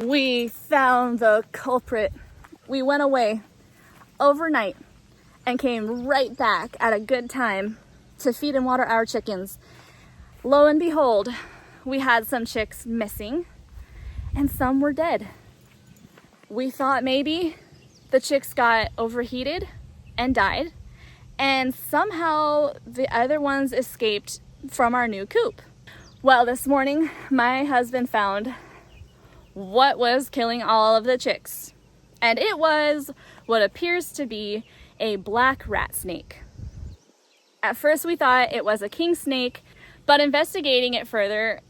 We found the culprit. We went away overnight and came right back at a good time to feed and water our chickens. Lo and behold, we had some chicks missing and some were dead. We thought maybe the chicks got overheated and died, and somehow the other ones escaped from our new coop. Well, this morning my husband found what was killing all of the chicks, and it was what appears to be a black rat snake. At first we thought it was a king snake, but investigating it further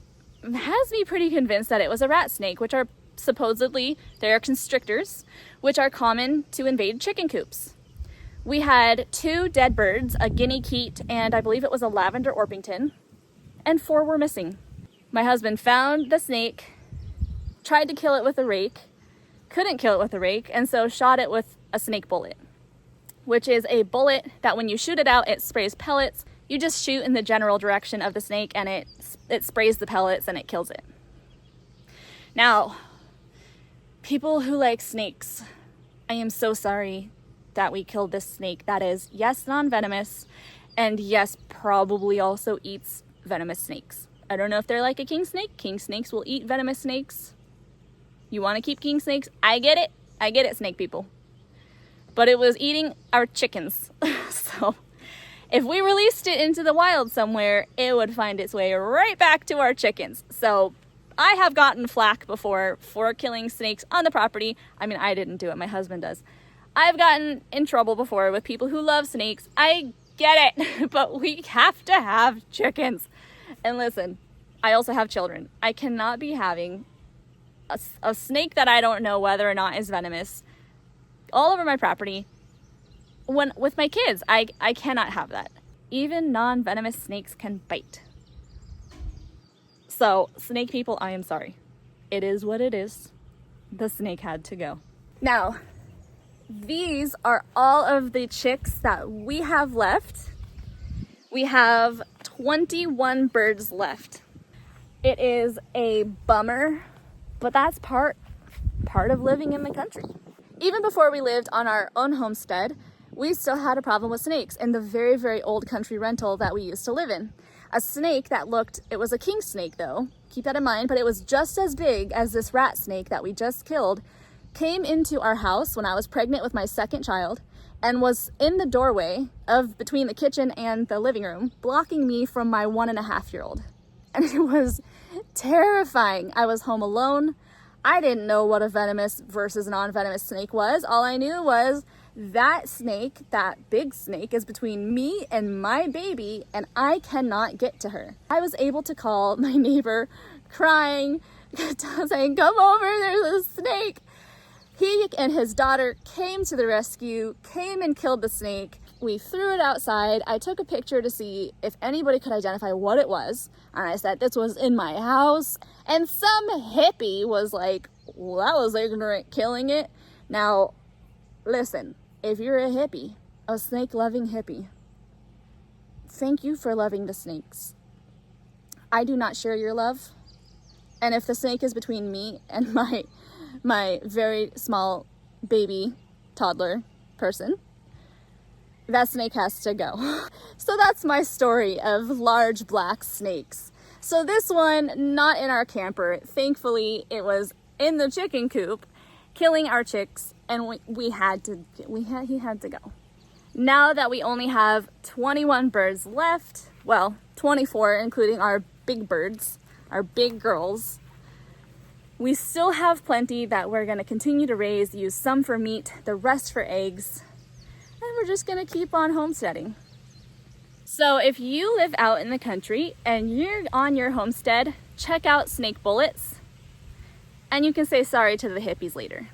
has me pretty convinced that it was a rat snake, which are supposedly, they are constrictors, which are common to invade chicken coops. We had 2 dead birds, a guinea keet, and I believe it was a lavender Orpington, and 4 were missing. My husband found the snake, tried to kill it with a rake, couldn't kill it with a rake, and so shot it with a snake bullet, which is a bullet that when you shoot it out, it sprays pellets. You just shoot in the general direction of the snake and it sprays the pellets and it kills it. Now, people who like snakes, I am so sorry that we killed this snake that is, yes, non-venomous, and yes, probably also eats venomous snakes. I don't know if they're like a king snake. King snakes will eat venomous snakes. You want to keep king snakes? I get it, snake people. But it was eating our chickens. So if we released it into the wild somewhere, it would find its way right back to our chickens. So I have gotten flack before for killing snakes on the property. I mean, I didn't do it, my husband does. I've gotten in trouble before with people who love snakes. I get it, but we have to have chickens. And listen, I also have children. I cannot be having a snake that I don't know whether or not is venomous all over my property with my kids. I cannot have that. Even non-venomous snakes can bite. So snake people, I am sorry. It is what it is. The snake had to go. Now, these are all of the chicks that we have left. We have 21 birds left. It is a bummer, but that's part of living in the country. Even before we lived on our own homestead, we still had a problem with snakes in the very, very old country rental that we used to live in. A snake that it was a king snake though, keep that in mind, but it was just as big as this rat snake that we just killed, came into our house when I was pregnant with my second child and was in the doorway between the kitchen and the living room, blocking me from my 1.5-year-old. And it was terrifying. I was home alone. I didn't know what a venomous versus non-venomous snake was. All I knew was that snake, that big snake, is between me and my baby, and I cannot get to her. I was able to call my neighbor crying, saying, "Come over, there's a snake." He and his daughter came to the rescue, came and killed the snake. We threw it outside. I took a picture to see if anybody could identify what it was. And I said, this was in my house. And some hippie was like, well, that was ignorant killing it. Now, listen, if you're a hippie, a snake-loving hippie, thank you for loving the snakes. I do not share your love. And if the snake is between me and my very small baby toddler person, that snake has to go. So that's my story of large black snakes. So this one, not in our camper. Thankfully, it was in the chicken coop, killing our chicks, and he had to go. Now that we only have 21 birds left, well, 24, including our big birds, our big girls, we still have plenty that we're gonna continue to raise, use some for meat, the rest for eggs, and we're just gonna keep on homesteading. So if you live out in the country and you're on your homestead, check out snake bullets, and you can say sorry to the hippies later.